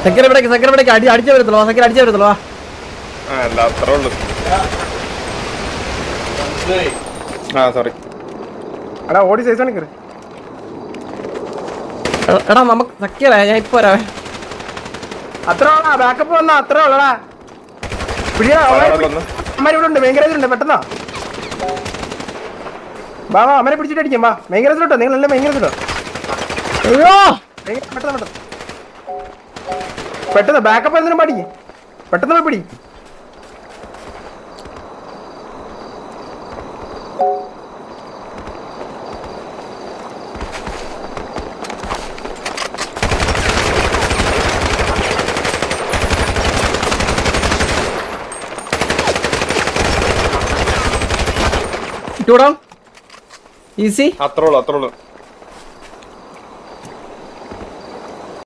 Second ഇവിടേക്ക് അടിച്ചേ വരത്തുള്ളൂ. Second അടിച്ചേ വരത്തുള്ളൂ. ഓടി സൈസാണ് കയറി. എടാ നമുക്ക് സക്കീറ ഞാൻ ഇപ്പൊ വരാവേ. അത്ര ബാക്കപ്പ് വന്നാ അത്ര ഉള്ളടാ. അമ്മ ഉണ്ട് മെയിൻകരേജിലുണ്ട്. പെട്ടെന്നാ വാ അമ്മനെ പിടിച്ചിട്ട് അടിക്കാം. വാ മെയിൻകരേജിലോട്ടോ. നിങ്ങളെല്ലാം മെയിൻകരേജിലോ. അയ്യോ പെട്ടെന്ന് പെട്ടെന്ന് ബാക്കപ്പ് എന്തിനും പാടിക്ക്. പെട്ടെന്ന് പിടി. ഈസി അത്രേ ഉള്ളൂ.